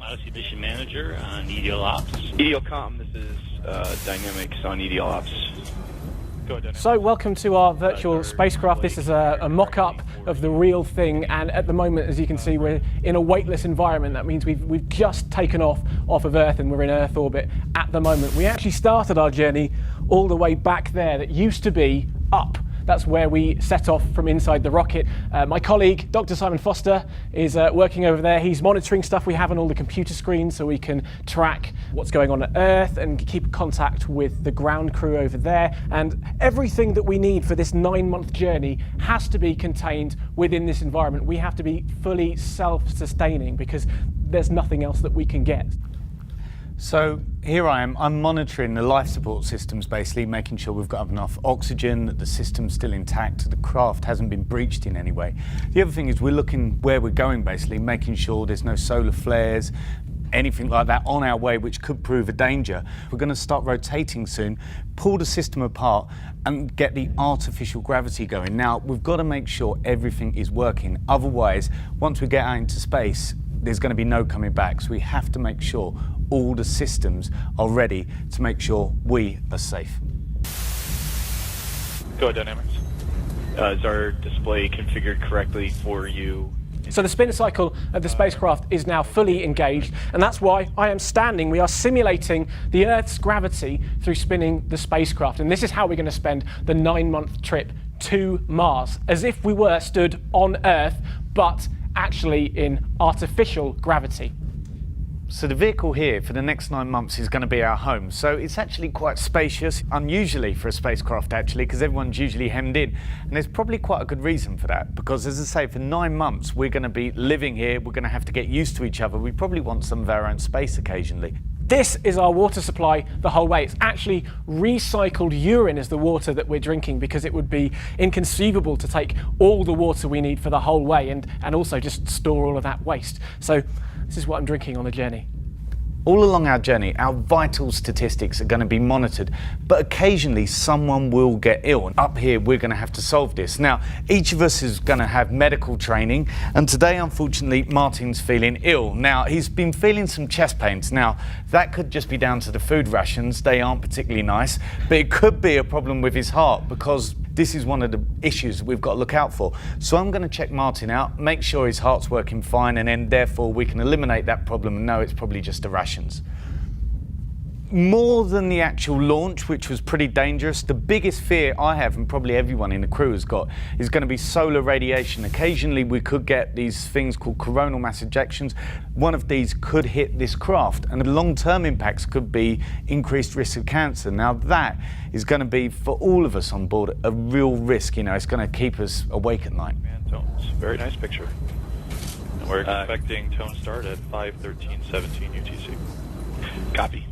Odyssey Mission Manager on EDL Ops. EDLCom, this is Dynamics on EDL Ops. Go ahead, Dynamics. So welcome to our virtual spacecraft. This is a mock-up of the real thing, and at the moment, as you can see, we're in a weightless environment. That means we've just taken off of Earth and we're in Earth orbit at the moment. We actually started our journey all the way back there that used to be up. That's where we set off from inside the rocket. My colleague, Dr. Simon Foster, is working over there. He's monitoring stuff we have on all the computer screens so we can track what's going on at Earth and keep contact with the ground crew over there. And everything that we need for this 9-month journey has to be contained within this environment. We have to be fully self-sustaining because there's nothing else that we can get. So here I am, I'm monitoring the life support systems, basically making sure we've got enough oxygen, that the system's still intact, the craft hasn't been breached in any way. The other thing is we're looking where we're going, basically, making sure there's no solar flares, anything like that on our way which could prove a danger. We're going to start rotating soon, pull the system apart and get the artificial gravity going. Now, we've got to make sure everything is working. Otherwise, once we get out into space, there's going to be no coming back. So we have to make sure all the systems are ready to make sure we are safe. Go ahead, Dynamics. Is our display configured correctly for you? So the spin cycle of the spacecraft is now fully engaged, and that's why I am standing. We are simulating the Earth's gravity through spinning the spacecraft, and this is how we're going to spend the 9-month trip to Mars, as if we were stood on Earth, but actually in artificial gravity. So the vehicle here for the next 9 months is going to be our home. So it's actually quite spacious, unusually for a spacecraft actually, because everyone's usually hemmed in. And there's probably quite a good reason for that, because as I say, for 9 months, we're going to be living here. We're going to have to get used to each other. We probably want some of our own space occasionally. This is our water supply the whole way. It's actually recycled urine as the water that we're drinking, because it would be inconceivable to take all the water we need for the whole way and also just store all of that waste. So this is what I'm drinking on the journey. All along our journey, our vital statistics are going to be monitored, but occasionally someone will get ill. Up here, we're going to have to solve this. Now, each of us is going to have medical training, and today, unfortunately, Martin's feeling ill. Now, he's been feeling some chest pains. Now, that could just be down to the food rations. They aren't particularly nice, but it could be a problem with his heart, because this is one of the issues that we've got to look out for. So I'm going to check Martin out, make sure his heart's working fine, and then therefore we can eliminate that problem and know it's probably just the rations. More than the actual launch, which was pretty dangerous, the biggest fear I have, and probably everyone in the crew has got, is going to be solar radiation. Occasionally we could get these things called coronal mass ejections. One of these could hit this craft, and the long-term impacts could be increased risk of cancer. Now that is going to be, for all of us on board, a real risk. You know, it's going to keep us awake at night. Man, tones. Very nice picture. And we're expecting tone start at 5:13:17 UTC. Copy.